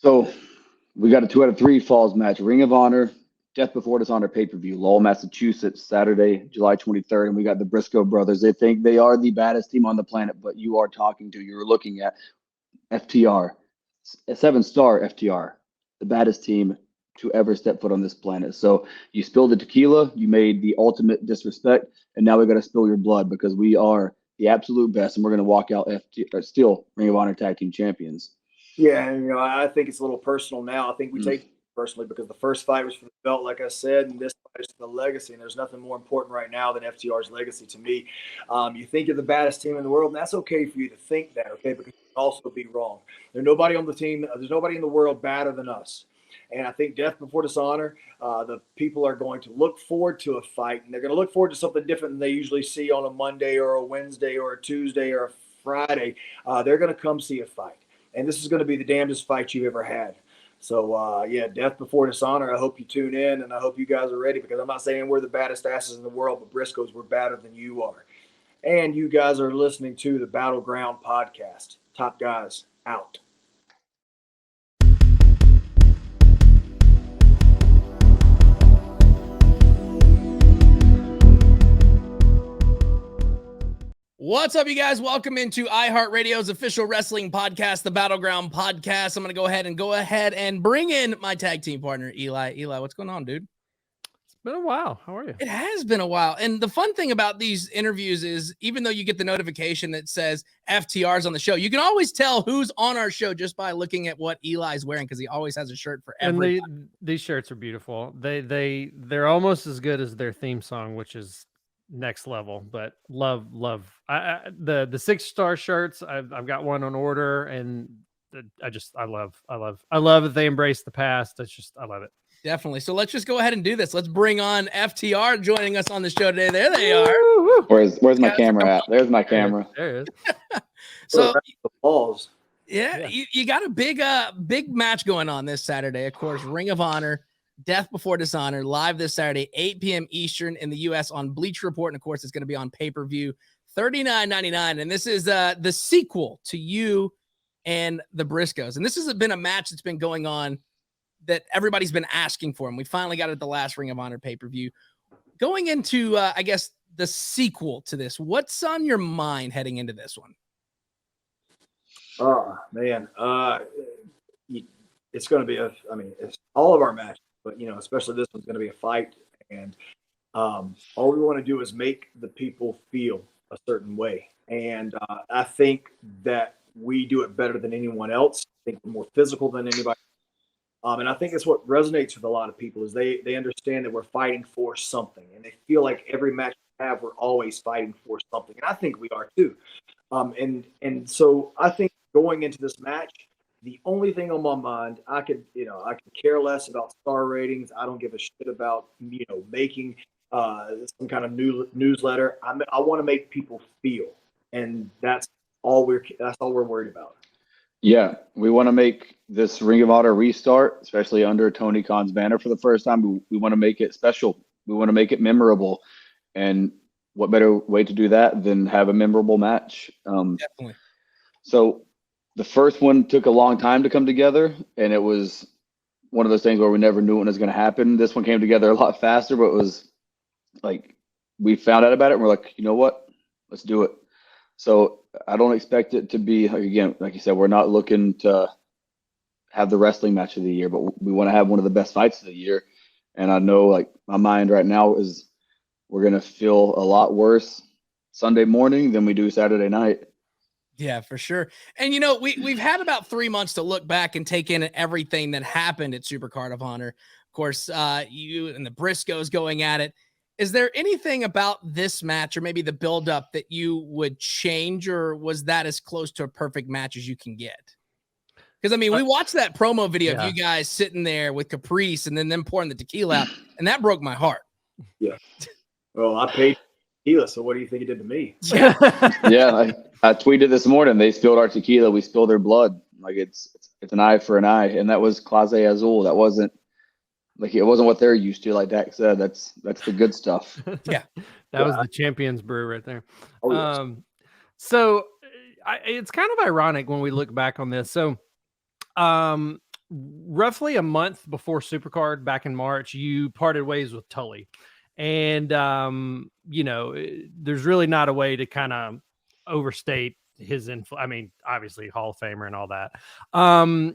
So we got a 2 out of 3 falls match. Ring of Honor, Death Before Dishonor pay-per-view, Lowell, Massachusetts, Saturday, July 23rd. And we got the Briscoe brothers. They think they are the baddest team on the planet, but you're looking at FTR, a 7-star FTR, the baddest team to ever step foot on this planet. So you spilled the tequila, you made the ultimate disrespect, and now we got to spill your blood because we are the absolute best, and we're going to walk out still Ring of Honor Tag Team Champions. Yeah, and I think it's a little personal now. I think we take it personally because the first fight was for the belt, like I said, and this fight is for the legacy. And there's nothing more important right now than FTR's legacy to me. You think you're the baddest team in the world, and that's okay for you to think that, okay? Because you can also be wrong. There's nobody on the team. There's nobody in the world badder than us. And I think Death Before Dishonor, the people are going to look forward to a fight, and they're going to look forward to something different than they usually see on a Monday or a Wednesday or a Tuesday or a Friday. They're going to come see a fight. And this is going to be the damnedest fight you've ever had. So, Death Before Dishonor, I hope you tune in, and I hope you guys are ready because I'm not saying we're the baddest asses in the world, but Briscoes, we're badder than you are. And you guys are listening to the Battleground Podcast. Top guys, out. What's up, you guys? Welcome into iHeartRadio's official wrestling podcast, the Battleground Podcast. I'm going to go ahead and bring in my tag team partner, Eli. Eli, what's going on, dude? It's been a while. How are you? It has been a while. And the fun thing about these interviews is even though you get the notification that says FTR's on the show, you can always tell who's on our show just by looking at what Eli's wearing because he always has a shirt for everybody. And these shirts are beautiful. They're almost as good as their theme song, which is next level, but love the 6-star shirts. I've got one on order, and I love that they embrace the past. I love it. Definitely. So let's just go ahead and do this. Let's bring on FTR joining us on the show today. There they are. Where's my camera at? There's my camera. There it is. So the balls. Yeah. You got a big match going on this Saturday. Of course, Ring of Honor, Death Before Dishonor, live this Saturday, 8 p.m. Eastern in the U.S. on Bleacher Report. And, of course, it's going to be on pay-per-view, $39.99. And this is the sequel to you and the Briscoes. And this has been a match that's been going on that everybody's been asking for. And we finally got it at the last Ring of Honor pay-per-view. Going into, I guess, the sequel to this, what's on your mind heading into this one? Oh, man. It's going to be it's all of our matches. But, especially this one's going to be a fight. And all we want to do is make the people feel a certain way. And I think that we do it better than anyone else. I think we're more physical than anybody. And I think it's what resonates with a lot of people is they understand that we're fighting for something. And they feel like every match we have, we're always fighting for something. And I think we are too. And so I think going into this match, the only thing on my mind, I could care less about star ratings. I don't give a shit about, making some kind of newsletter. I want to make people feel, and that's all we're worried about. Yeah, we want to make this Ring of Honor restart, especially under Tony Khan's banner for the first time. We want to make it special. We want to make it memorable, and what better way to do that than have a memorable match? Definitely. So. The first one took a long time to come together, and it was one of those things where we never knew when it was going to happen. This one came together a lot faster, but it was like we found out about it, and we're like, you know what? Let's do it. So I don't expect it to be, again, like you said, we're not looking to have the wrestling match of the year, but we want to have one of the best fights of the year. And I know, like, my mind right now is we're going to feel a lot worse Sunday morning than we do Saturday night. Yeah, for sure. And, we've had about 3 months to look back and take in everything that happened at Supercard of Honor. Of course, you and the Briscoes going at it. Is there anything about this match or maybe the buildup that you would change, or was that as close to a perfect match as you can get? Because, we watched that promo video of you guys sitting there with Caprice and then them pouring the tequila out, and that broke my heart. Yeah. Well, I paid tequila, so what do you think it did to me? Yeah, I tweeted this morning. They spilled our tequila. We spilled their blood. Like it's an eye for an eye, and that was Clase Azul. That wasn't what they're used to. Like Dak said, that's the good stuff. Yeah, that was the Champions brew right there. Oh, yes. So it's kind of ironic when we look back on this. So roughly a month before Supercard back in March, you parted ways with Tully. And, you know, there's really not a way to kind of overstate his influence. I mean, obviously Hall of Famer and all that.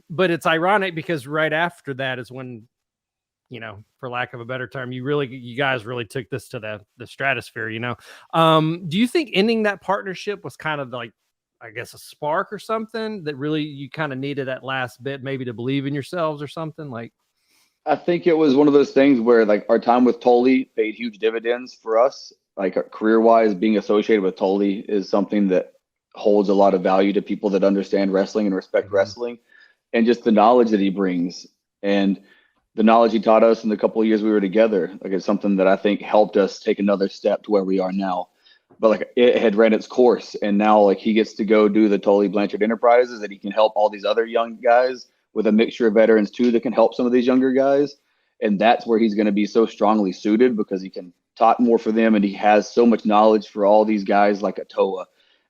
But it's ironic because right after that is when, you know, for lack of a better term, you guys really took this to the stratosphere, you know. Do you think ending that partnership was kind of like, I guess, a spark or something that really you kind of needed that last bit maybe to believe in yourselves or something? Like, I think it was one of those things where like our time with Tully paid huge dividends for us. Like career-wise, being associated with Tully is something that holds a lot of value to people that understand wrestling and respect wrestling, and just the knowledge that he brings and the knowledge he taught us in the couple of years we were together. Like it's something that I think helped us take another step to where we are now. But like it had ran its course, and now like he gets to go do the Tully Blanchard Enterprises, and he can help all these other young guys with a mixture of veterans too that can help some of these younger guys. And that's where he's going to be so strongly suited because he can talk more for them, and he has so much knowledge for all these guys like Atoa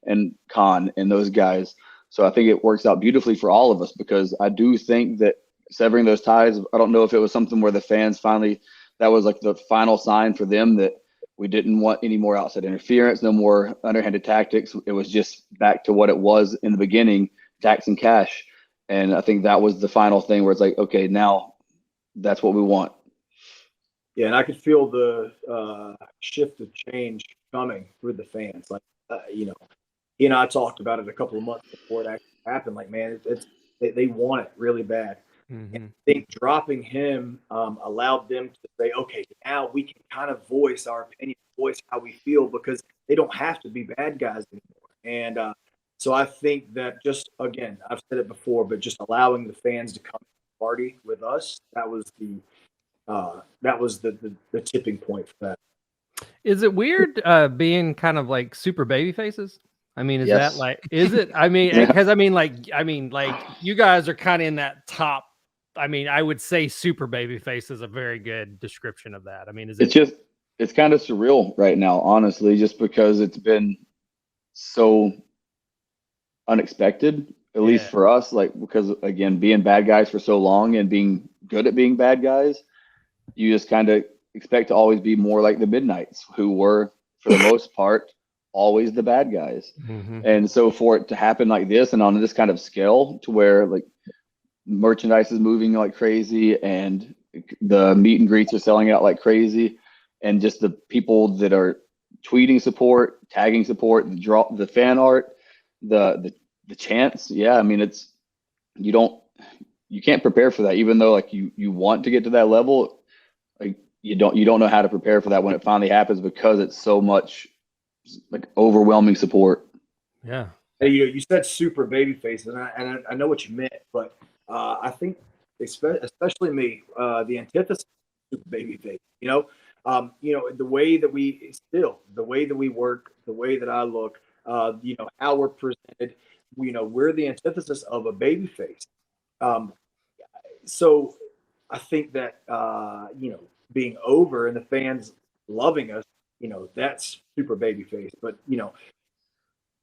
and Khan and those guys. So I think it works out beautifully for all of us, because I do think that severing those ties, I don't know if it was something where the fans finally, that was like the final sign for them that we didn't want any more outside interference, no more underhanded tactics. It was just back to what it was in the beginning, tax and cash. And I think that was the final thing where it's like, okay, now that's what we want. Yeah, and I could feel the shift of change coming with the fans. Like, you know, he and I talked about it a couple of months before it actually happened. Like, man, they want it really bad. And I think dropping him allowed them to say, okay, now we can kind of voice our opinion, voice how we feel, because they don't have to be bad guys anymore. And so I think that just, again, I've said it before, but just allowing the fans to come to the party with us, that was the tipping point for that. Is it weird being kind of like super baby faces? I mean, is Yes. that like, is it? I mean, because I mean, like you guys are kind of in that top. I mean, I would say super baby face is a very good description of that. I mean, It's kind of surreal right now, honestly, just because it's been so unexpected, at least for us, like, because again, being bad guys for so long and being good at being bad guys, you just kind of expect to always be more like the Midnights, who were, for the most part, always the bad guys. And so for it to happen like this and on this kind of scale, to where like merchandise is moving like crazy and the meet and greets are selling out like crazy, and just the people that are tweeting support, tagging support, the fan art, the chants. Yeah, I mean, it's you can't prepare for that, even though like you want to get to that level. Like you don't know how to prepare for that when it finally happens, because it's so much like overwhelming support. Yeah. Hey, you said super baby faces, and I know what you meant, but I think especially me, the antithesis of super baby face. You know, the way that we work, the way that I look, you know, how we're presented. You know, we're the antithesis of a baby face. So I think that you know, being over and the fans loving us, you know, that's super baby face. But you know,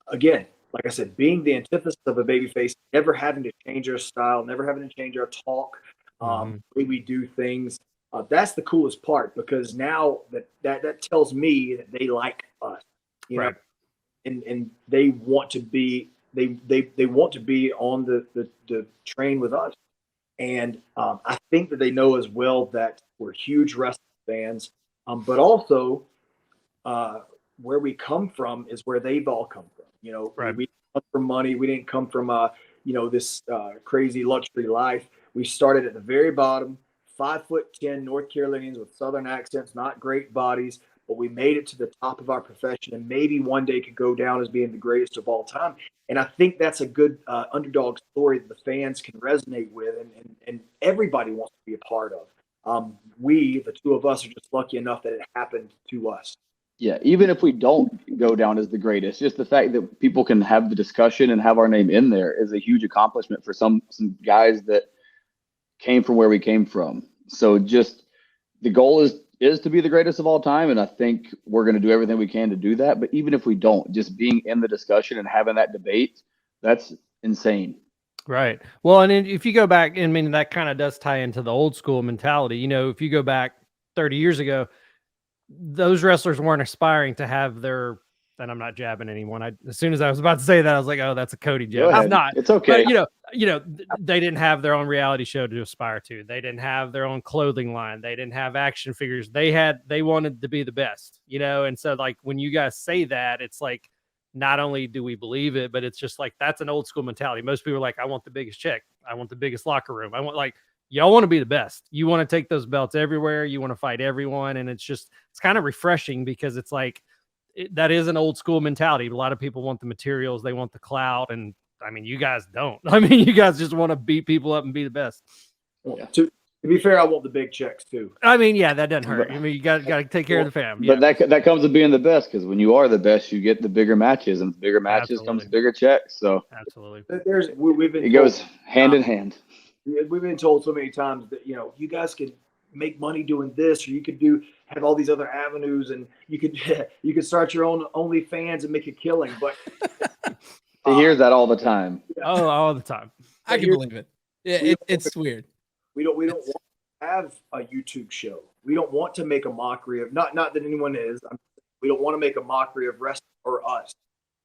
again, like I said, being the antithesis of a baby face, never having to change our style, never having to change our talk, the way we do things. That's the coolest part, because now that tells me that they like us, you know, and they want to be they want to be on the train with us. And I think that they know as well that we're huge wrestling fans, but also where we come from is where they've all come from. You know, we come from money. We didn't come from you know, this crazy luxury life. We started at the very bottom, 5'10" North Carolinians with Southern accents, not great bodies, but we made it to the top of our profession, and maybe one day could go down as being the greatest of all time. And I think that's a good underdog story that the fans can resonate with, and everybody wants to be a part of. We, the two of us, are just lucky enough that it happened to us. Yeah, even if we don't go down as the greatest, just the fact that people can have the discussion and have our name in there is a huge accomplishment for some guys that came from where we came from. So just the goal is to be the greatest of all time, and I think we're going to do everything we can to do that. But even if we don't, just being in the discussion and having that debate, that's insane. Right. Well, and if you go back, I mean, that kind of does tie into the old school mentality. You know, if you go back 30 years ago, those wrestlers weren't aspiring to have their, and I'm not jabbing anyone. As soon as I was about to say that, I was like, oh, that's a Cody Go jab. ahead. It's not. It's okay. But they didn't have their own reality show to aspire to. They didn't have their own clothing line. They didn't have action figures. They wanted to be the best, and so like when you guys say that, it's like, not only do we believe it, but it's just like, that's an old school mentality. Most people are like, I want the biggest check. I want the biggest locker room. I want, like, y'all want to be the best. You want to take those belts everywhere. You want to fight everyone. And it's kind of refreshing because it's like, that is an old school mentality. A lot of people want the materials. They want the clout. And I mean, you guys don't. I mean, you guys just want to beat people up and be the best. Yeah. To be fair, I want the big checks too. I mean, yeah, that doesn't hurt. I mean, you got to take care of the fam. But that comes with being the best, because when you are the best, you get the bigger matches, and the bigger matches comes bigger checks. So absolutely, it goes hand in hand. We've been told so many times that you guys can make money doing this, or you could have all these other avenues, and you could start your own OnlyFans and make a killing. But he hears that all the time. Oh, all the time. I can believe it. Yeah, it's weird. We don't want to have a YouTube show. We don't want to make a mockery of not that anyone is. We don't want to make a mockery of wrestling or us.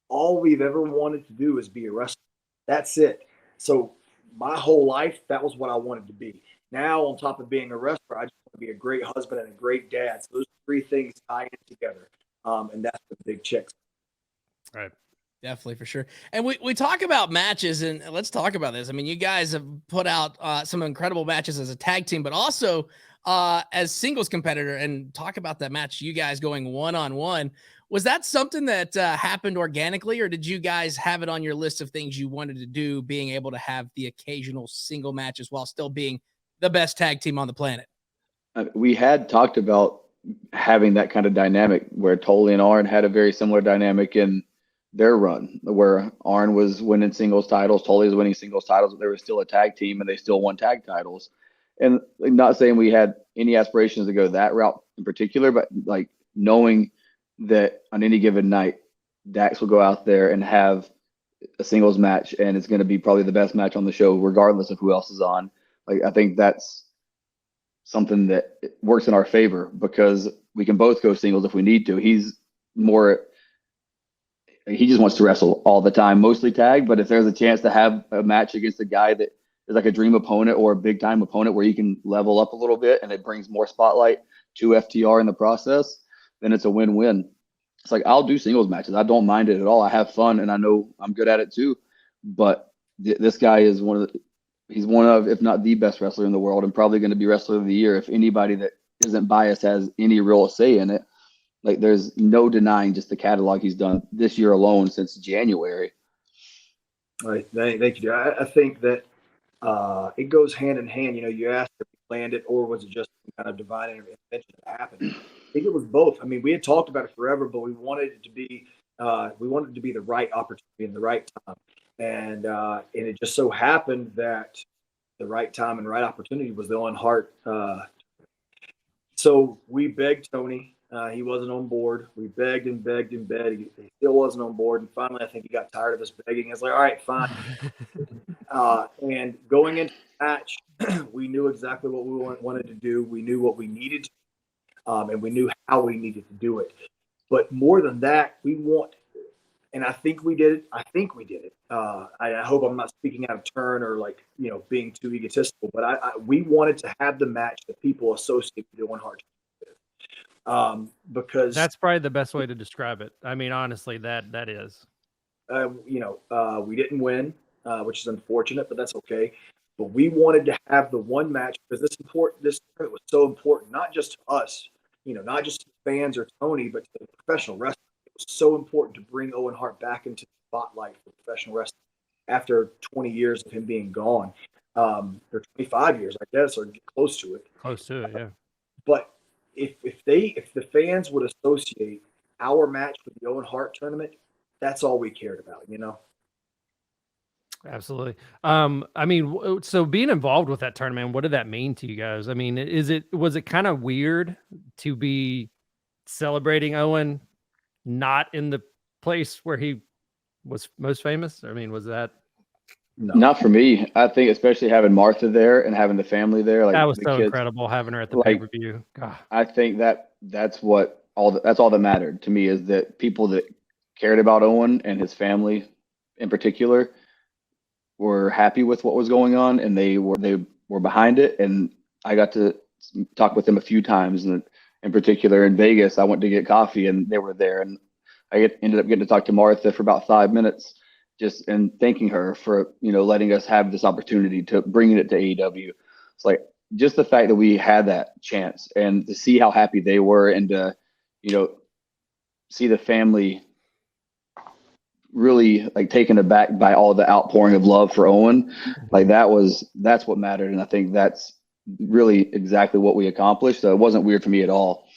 All we've ever wanted to do is be a wrestler. That's it. So my whole life, that was what I wanted to be. Now, on top of being a wrestler, I just want to be a great husband and a great dad. So those three things tie in together, and that's the big checks. Right. Definitely, for sure. And we talk about matches, and let's talk about this. I mean, you guys have put out some incredible matches as a tag team, but also as singles competitor, and talk about that match, you guys going one-on-one. Was that something that happened organically, or did you guys have it on your list of things you wanted to do, being able to have the occasional single matches while still being the best tag team on the planet? We had talked about having that kind of dynamic where Tully and Arn had a very similar dynamic in their run, where Arn was winning singles titles, Tully was winning singles titles, but they were still a tag team and they still won tag titles. And not saying we had any aspirations to go that route in particular, but like knowing that on any given night, Dax will go out there and have a singles match, and it's going to be probably the best match on the show, regardless of who else is on. Like, I think that's something that works in our favor, because we can both go singles if we need to. He just wants to wrestle all the time, mostly tag. But if there's a chance to have a match against a guy that is like a dream opponent or a big time opponent where you can level up a little bit and it brings more spotlight to FTR in the process, then it's a win-win. It's like, I'll do singles matches. I don't mind it at all. I have fun, and I know I'm good at it too. But this guy is he's one of, if not the best wrestler in the world, and probably going to be wrestler of the year if anybody that isn't biased has any real say in it. Like, there's no denying just the catalog he's done this year alone since January. All right, thank you. I think that it goes hand in hand. You asked if we planned it, or was it just kind of divine intervention that happened? I think it was both. I mean, we had talked about it forever, but we wanted it to be the right opportunity and the right time, and it just so happened that the right time and right opportunity was the Owen Hart. So we begged Tony. He wasn't on board. We begged and begged and begged. He still wasn't on board. And finally, I think he got tired of us begging. He was like, all right, fine. And going into the match, we knew exactly what we wanted to do. We knew what we needed to, and we knew how we needed to do it. But more than that, and I think we did it. I hope I'm not speaking out of turn or being too egotistical, but we wanted to have the match that people associate with Owen Hart. Because that's probably the best way to describe it. I mean, honestly, that is. We didn't win, which is unfortunate, but that's okay. But we wanted to have the one match because this tournament was so important, not just to us, not just to fans or Tony, but to the professional wrestling. It was so important to bring Owen Hart back into the spotlight for professional wrestling after 20 years of him being gone, or 25 years, I guess, or close to it. Close to it, yeah. But if the fans would associate our match with the Owen Hart tournament, that's all we cared about, Absolutely. I mean, so being involved with that tournament, what did that mean to you guys? I mean, was it kind of weird to be celebrating Owen not in the place where he was most famous? I mean, was that? No. Not for me. I think especially having Martha there and having the family there, like That was the so kids, incredible having her at the like, pay-per-view. God. I think that's all that mattered to me, is that people that cared about Owen and his family in particular were happy with what was going on, and they were behind it. And I got to talk with them a few times, and in particular in Vegas, I went to get coffee and they were there, and ended up getting to talk to Martha for about 5 minutes, just and thanking her for letting us have this opportunity to bringing it to AEW. It's like just the fact that we had that chance, and to see how happy they were, and to see the family really like taken aback by all the outpouring of love for Owen. Like that's what mattered, and I think that's really exactly what we accomplished. So it wasn't weird for me at all.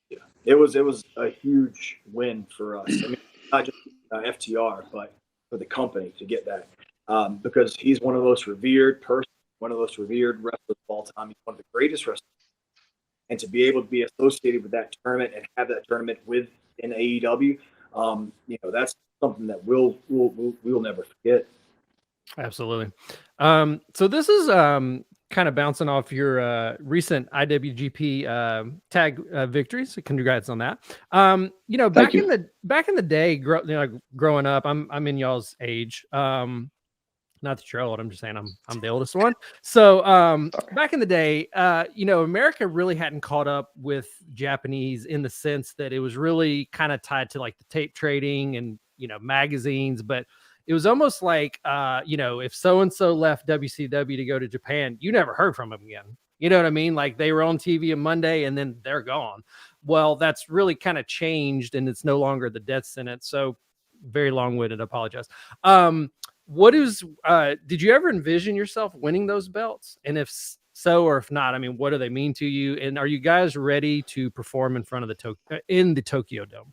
Yeah, it was a huge win for us. I mean, not just FTR, but for the company to get that, because he's one of the most revered one of the most revered wrestlers of all time. He's one of the greatest wrestlers, and to be able to be associated with that tournament and have that tournament within AEW, that's something that we'll never forget. Absolutely. So this is kind of bouncing off your recent IWGP tag victories. So congrats on that. Back in the day, growing up, I'm in y'all's age. Not that you're old, I'm just saying I'm the oldest one. So back in the day, America really hadn't caught up with Japanese in the sense that it was really kind of tied to like the tape trading and magazines, but it was almost like if so-and-so left WCW to go to Japan, you never heard from them again. You know what I mean? Like they were on TV on Monday and then they're gone. Well, that's really kind of changed, and it's no longer the death sentence. So very long-winded, I apologize. Did you ever envision yourself winning those belts? And if so, or if not, I mean, what do they mean to you? And are you guys ready to perform in front of the Tokyo Dome?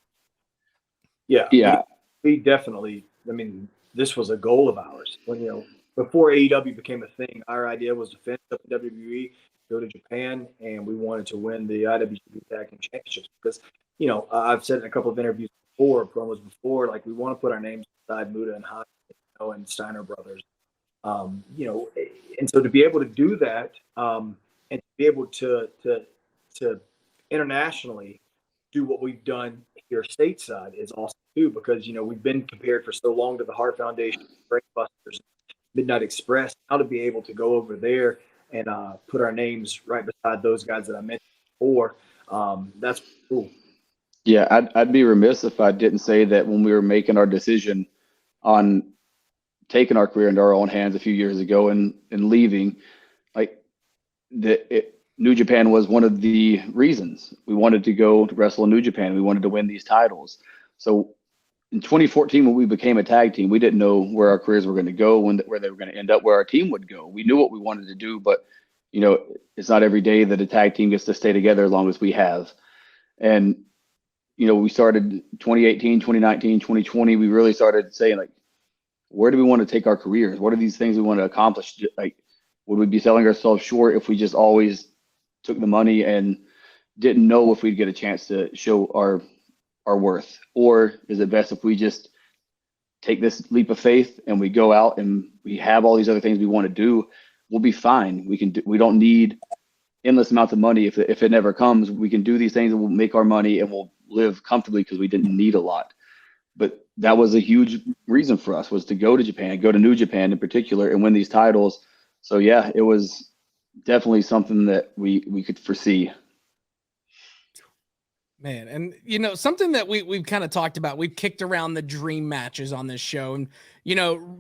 Yeah. We definitely, I mean, this was a goal of ours. When, before AEW became a thing, our idea was to finish up in WWE, go to Japan, and we wanted to win the IWGP Tag Team Championships because, I've said in a couple of interviews promos before, like we want to put our names beside Muta and Haas, and Steiner Brothers, and so to be able to do that, and to be able to internationally do what we've done here stateside is awesome too, because we've been compared for so long to the Hart Foundation, Breakbusters, Midnight Express. Now to be able to go over there and put our names right beside those guys that I mentioned before, that's cool. Yeah, I'd be remiss if I didn't say that when we were making our decision on taking our career into our own hands a few years ago and leaving, like New Japan was one of the reasons we wanted to go to wrestle in New Japan. We wanted to win these titles. So in 2014, when we became a tag team, we didn't know where our careers were going to go, where they were going to end up, where our team would go. We knew what we wanted to do, but it's not every day that a tag team gets to stay together as long as we have. And we started 2018, 2019, 2020. We really started saying, like, where do we want to take our careers? What are these things we want to accomplish? Like, would we be selling ourselves short if we just always took the money and didn't know if we'd get a chance to show our worth? Or is it best if we just take this leap of faith and we go out and we have all these other things we want to do? We'll be fine. We don't need endless amounts of money. If it never comes, we can do these things and we'll make our money and we'll live comfortably because we didn't need a lot. But that was a huge reason for us, was to go to Japan, go to New Japan in particular, and win these titles. So yeah, it was definitely something that we could foresee. Man, and something that we've kind of talked about, we've kicked around the dream matches on this show. And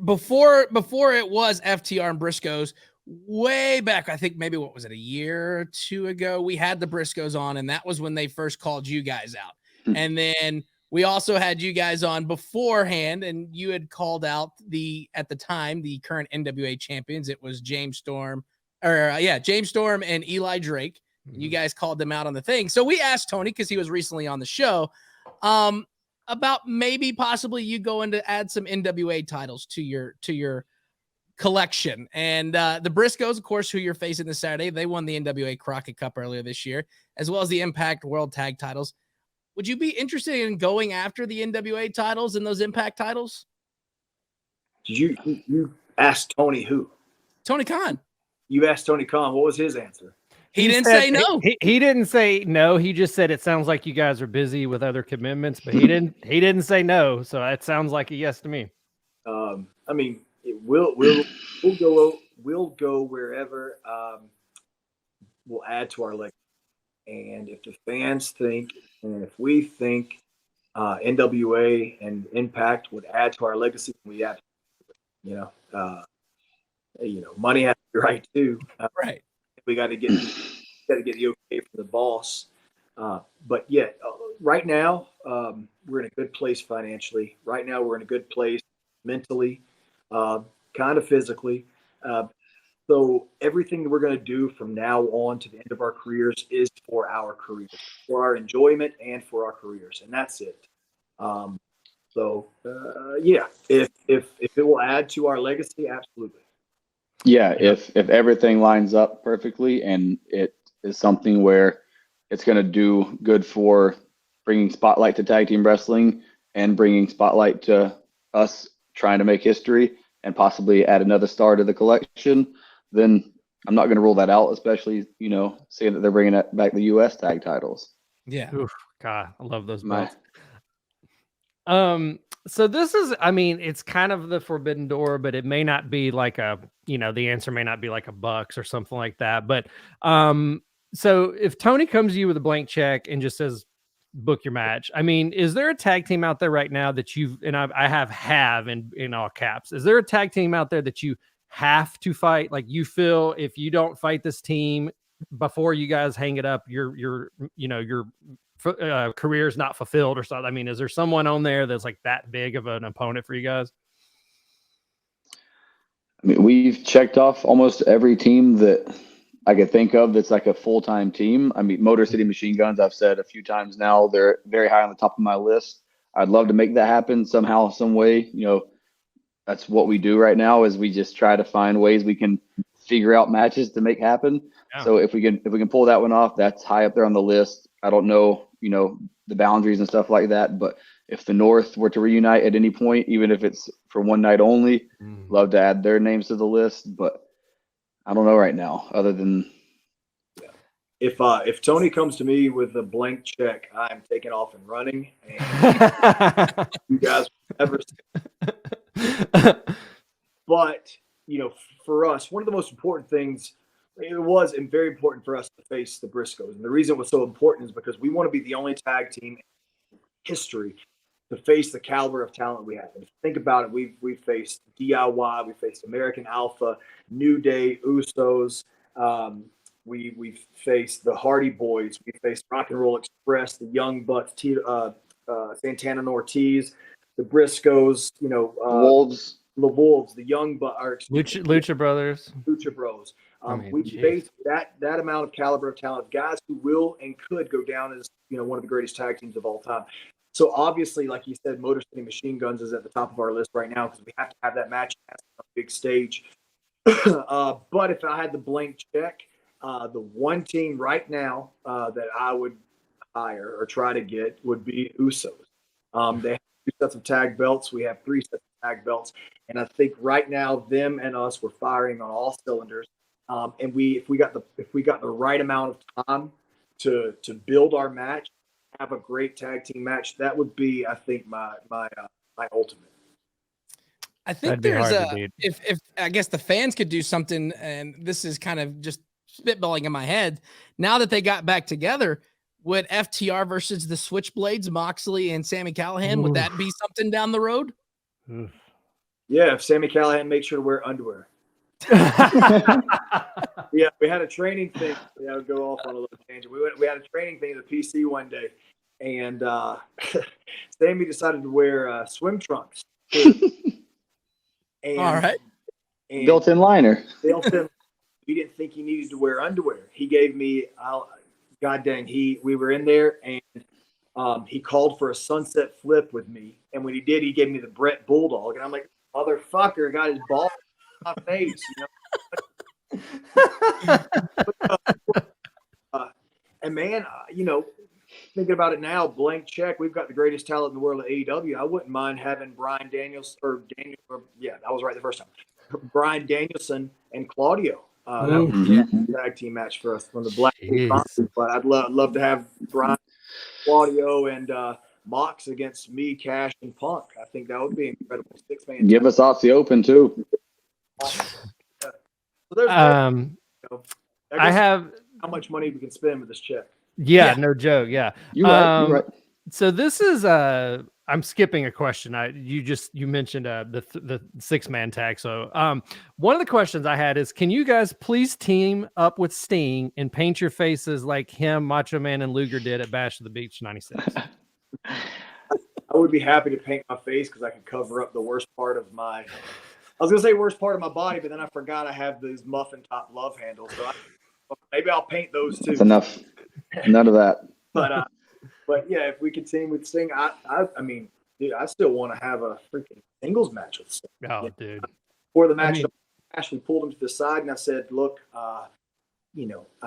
before it was FTR and Briscoes, way back, I think maybe what was it, a year or two ago, we had the Briscoes on, and that was when they first called you guys out. And then we also had you guys on beforehand, and you had called out at the time, the current NWA champions. It was James Storm and Eli Drake. Mm-hmm. You guys called them out on the thing. So we asked Tony, because he was recently on the show, about maybe possibly you going to add some NWA titles to your collection. And the Briscoes, of course, who you're facing this Saturday, they won the NWA Crockett Cup earlier this year, as well as the Impact World Tag titles. Would you be interested in going after the NWA titles and those Impact titles? You Ask Tony who? Tony Khan. You asked Tony Khan. What was his answer? He didn't say no. He didn't say no. He just said it sounds like you guys are busy with other commitments, but he didn't say no. So it sounds like a yes to me. I mean, we'll go wherever will add to our legacy. And if the fans think, and if we think NWA and Impact would add to our legacy, we have, money has to be right too. Right. We got to get the okay from the boss. But yeah, right now we're in a good place financially. Right now we're in a good place mentally, kind of physically. So everything that we're going to do from now on to the end of our careers is for our careers, for our enjoyment and for our careers, and that's it. If it will add to our legacy, absolutely. Yeah, if everything lines up perfectly and it is something where it's going to do good for bringing spotlight to tag team wrestling and bringing spotlight to us trying to make history and possibly add another star to the collection, then I'm not going to rule that out, especially, seeing that they're bringing back the U.S. tag titles. Yeah. Oof, God, I love those belts. So this is, it's kind of the forbidden door, but it may not be like the answer may not be like $1 or something like that. But, so if Tony comes to you with a blank check and just says, book your match, is there a tag team out there right now that I have in all caps, is there a tag team out there that you have to fight? Like, you feel if you don't fight this team before you guys hang it up, your career is not fulfilled or something? Is there someone on there that's like that big of an opponent for you guys? We've checked off almost every team that I could think of that's like a full-time team. Motor City Machine Guns, I've said a few times now, they're very high on the top of my list. I'd love to make that happen somehow, some way. That's what we do right now, is we just try to find ways we can figure out matches to make happen. Yeah. So if we can pull that one off, that's high up there on the list. I don't know, the boundaries and stuff like that, but if the North were to reunite at any point, even if it's for one night only, love to add their names to the list. But I don't know right now, other than if Tony comes to me with a blank check, I'm taking off and running, and you guys will never see. But for us, one of the most important things, it was and very important for us to face the Briscoes, and the reason it was so important is because we want to be the only tag team in history to face the caliber of talent we have. And if you think about it, we've faced DIY, we faced American Alpha, New Day, Usos. We've faced the Hardy Boys. We faced Rock and Roll Express, the Young Bucks, Santana and Ortiz, the Briscoes. The Wolves, the Young Bucks, Lucha Brothers, Lucha Bros. We faced that amount of caliber of talent, guys who will and could go down as one of the greatest tag teams of all time. So obviously, like you said, Motor City Machine Guns is at the top of our list right now because we have to have that match on a big stage. But if I had the blank check, the one team right now that I would hire or try to get would be Usos. They have 2 sets of tag belts. We have 3 sets of tag belts. And I think right now, them and us, we're firing on all cylinders. And if we got the right amount of time to build our match, have a great tag team match, that would be, I think, my ultimate. I think there's if I guess the fans could do something, and this is kind of just spitballing in my head. Now that they got back together, would FTR versus the Switchblades, Moxley and Sami Callihan, would that be something down the road? Yeah, if Sami Callihan makes sure to wear underwear. Yeah, we had a training thing. Yeah, I'll go off on a little tangent. We had a training thing at the PC one day, and Sami decided to wear swim trunks. And, all right. And built-in liner. He didn't think he needed to wear underwear. He gave me, God dang, we were in there, and he called for a sunset flip with me. And when he did, he gave me the Brett Bulldog. And I'm like, motherfucker, got his ball in my face, and man, thinking about it now, blank check, we've got the greatest talent in the world at AEW. I wouldn't mind having Brian Daniels, I was right the first time. Bryan Danielson and Claudio. That Mm-hmm. was a tag team match for us from the Blackpool Conference. But I'd love to have Bryan, Claudio, and Mox against me, Cash, and Punk. I think that would be incredible. 6-man. Give us Aussie Open too. So there's I have how much money we can spend with this check. Yeah, no joke. Yeah. You're right. So this is I'm skipping a question. You mentioned the 6-man tag. So one of the questions I had is, can you guys please team up with Sting and paint your faces like him, Macho Man, and Luger did at Bash of the Beach '96? I would be happy to paint my face because I can cover up the worst part of my. I was gonna say worst part of my body, but then I forgot I have these muffin top love handles. So maybe I'll paint those too. That's enough. None of that. But yeah, if we could team with Sting, I mean, dude, I still want to have a freaking singles match with Sting. Oh, dude. Before the match, I actually pulled him to the side and I said, "Look, I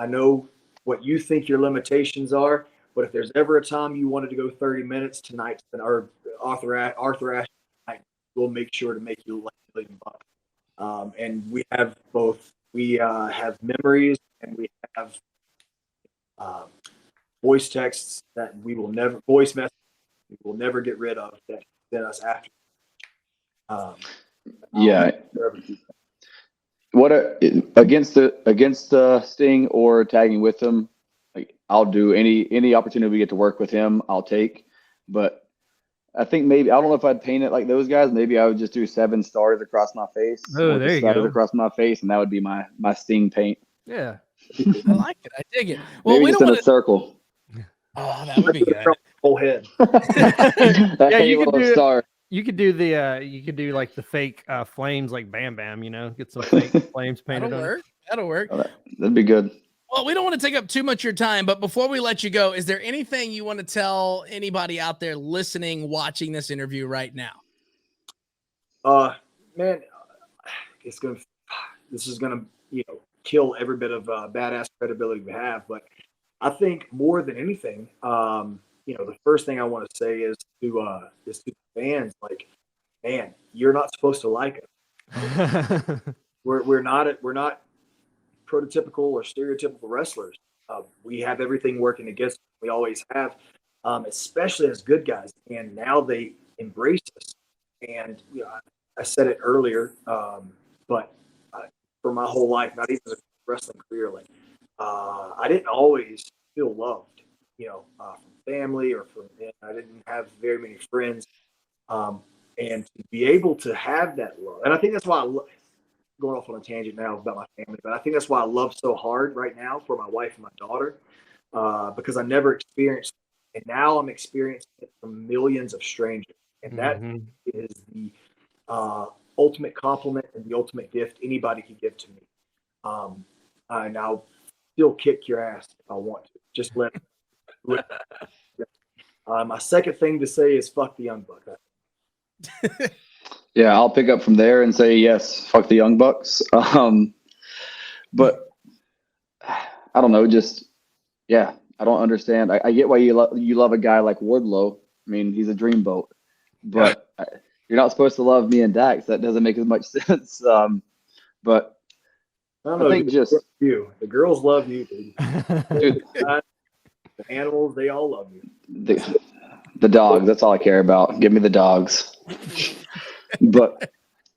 know what you think your limitations are, but if there's ever a time you wanted to go 30 minutes tonight, or Arthur Ashe tonight, we'll make sure to make you like a million bucks." And we have both. We have memories and we have voice texts that voice messages we will never get rid of that sent us after. Against Sting or tagging with him, like, I'll do any opportunity we get to work with him, I'll take. But I think maybe, I don't know if I'd paint it like those guys. Maybe I would just do 7 stars across my face. Oh, there you go. Across my face, and that would be my Sting paint. Yeah. I like it. I dig it. Well, maybe we just don't in want a circle. Oh, that would be good. Whole head. Yeah, you could do star. You could do like the fake flames, like Bam Bam. Get some fake flames painted on. That'll work. Oh, that'd be good. Well, we don't want to take up too much of your time, but before we let you go, is there anything you want to tell anybody out there listening, watching this interview right now? Man, this is gonna kill every bit of badass credibility we have. But I think more than anything, the first thing I want to say is to the fans, like, man, you're not supposed to like us. we're not prototypical or stereotypical wrestlers. We have everything working against us. We always have, especially as good guys. And now they embrace us. And I said it earlier, but for my whole life, not even as a wrestling career, like I didn't always feel loved, from family or from. I didn't have very many friends, and to be able to have that love, and I think that's why going off on a tangent now about my family, but I think that's why I love so hard right now for my wife and my daughter, because I never experienced it, and now I'm experiencing it from millions of strangers, and that is the ultimate compliment and the ultimate gift anybody can give to me. And I'll still kick your ass if I want to. Just let me. My second thing to say is fuck the Young Bucks. Yeah, I'll pick up from there and say yes, fuck the Young Bucks. But I don't know, I don't understand. I get why you love a guy like Wardlow. I mean, he's a dreamboat, but you're not supposed to love me and Dax. That doesn't make as much sense. But I don't know. I think the girls love you, dude. The animals, they all love you. The dogs, that's all I care about. Give me the dogs. But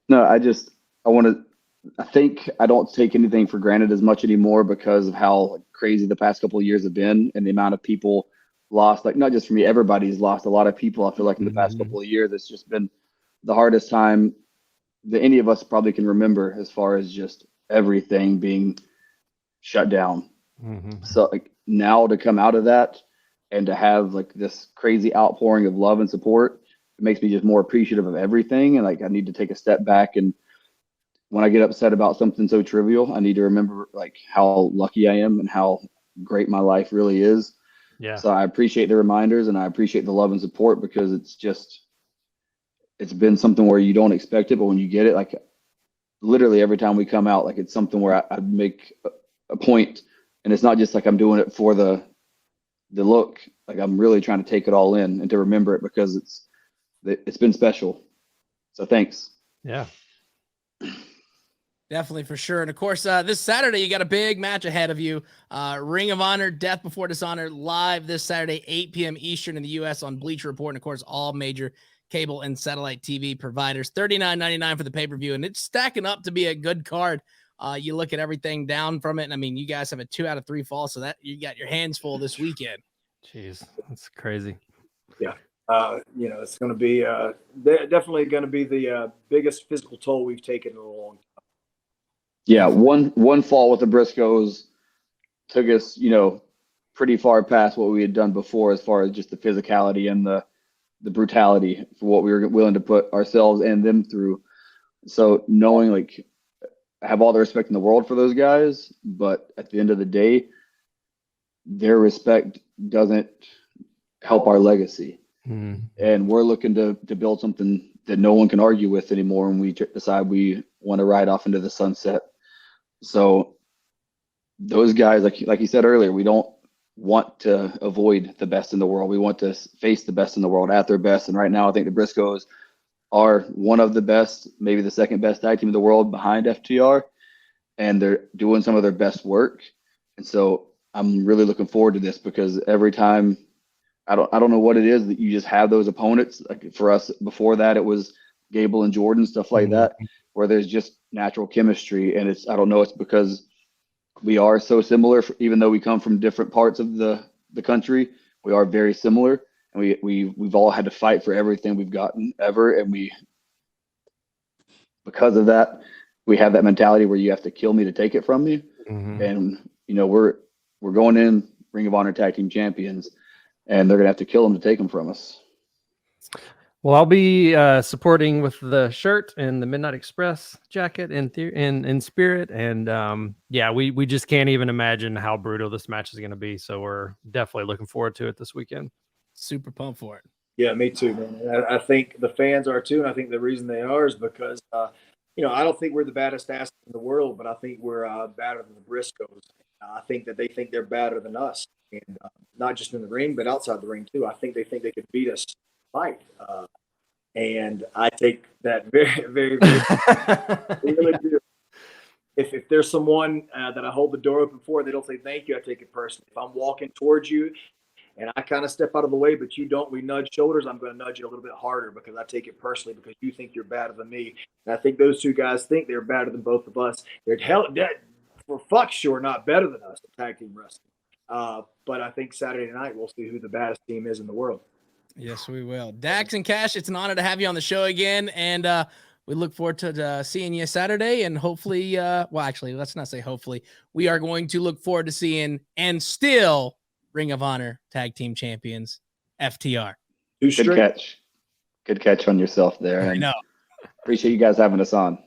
no, I think I don't take anything for granted as much anymore because of how crazy the past couple of years have been and the amount of people lost. Like, not just for me, everybody's lost a lot of people. I feel like in the past couple of years, it's just been the hardest time that any of us probably can remember as far as just everything being shut down. So like, now to come out of that and to have like this crazy outpouring of love and support, it makes me just more appreciative of everything. And like, I need to take a step back, and when I get upset about something so trivial, I need to remember like how lucky I am and how great my life really is. Yeah. So I appreciate the reminders and I appreciate the love and support, because it's been something where you don't expect it, but when you get it, like literally every time we come out, like it's something where I make a point, and it's not just like I'm doing it for the look. Like, I'm really trying to take it all in and to remember it, because it's been special. So thanks. Yeah. Definitely, for sure. And of course, this Saturday, you got a big match ahead of you. Ring of Honor, Death Before Dishonor, live this Saturday, 8 p.m. Eastern in the U.S. on Bleacher Report. And of course, all major cable and satellite TV providers. $39.99 for the pay-per-view. And it's stacking up to be a good card. You look at everything down from it. And I mean, you guys have a 2 out of 3 fall. So that you got your hands full this weekend. Jeez, that's crazy. Yeah. It's going to be definitely going to be the biggest physical toll we've taken in a long time. Yeah, one fall with the Briscoes took us, pretty far past what we had done before as far as just the physicality and the brutality for what we were willing to put ourselves and them through. So knowing, I have all the respect in the world for those guys, but at the end of the day, their respect doesn't help our legacy. And we're looking to build something that no one can argue with anymore when we decide we want to ride off into the sunset. So those guys, like you said earlier, we don't want to avoid the best in the world. We want to face the best in the world at their best. And right now, I think the Briscoes are one of the best, maybe the second best tag team in the world behind FTR. And they're doing some of their best work. And so I'm really looking forward to this because every time, I don't know what it is that you just have those opponents. Like for us, before that, it was Gable and Jordan, stuff like that, where there's just natural chemistry. And I don't know, it's because we are so similar, even though we come from different parts of the country, we are very similar. And we've all had to fight for everything we've gotten ever. And because of that, we have that mentality where you have to kill me to take it from me. And, we're going in Ring of Honor Tag Team Champions, and they're going to have to kill them to take them from us. Well, I'll be supporting with the shirt and the Midnight Express jacket in spirit. And we just can't even imagine how brutal this match is going to be. So we're definitely looking forward to it this weekend. Super pumped for it. Yeah, me too, man. I think the fans are too. And I think the reason they are is because, I don't think we're the baddest ass in the world, but I think we're badder than the Briscoes. I think that they think they're badder than us. And not just in the ring, but outside the ring too. I think they could beat us fight. And I take that very, very, very I really do. If there's someone that I hold the door open for, they don't say thank you, I take it personally. If I'm walking towards you and I kind of step out of the way, but you don't, we nudge shoulders, I'm going to nudge you a little bit harder because I take it personally because you think you're better than me. And I think those two guys think they're better than both of us. They're for fuck sure not better than us in tag team wrestling. But I think Saturday night we'll see who the baddest team is in the world. Yes, we will. Dax and Cash, it's an honor to have you on the show again. And we look forward to seeing you Saturday. And hopefully, let's not say hopefully. We are going to look forward to seeing and still Ring of Honor Tag Team Champions, FTR. Good catch. Good catch on yourself there. I know. Appreciate you guys having us on.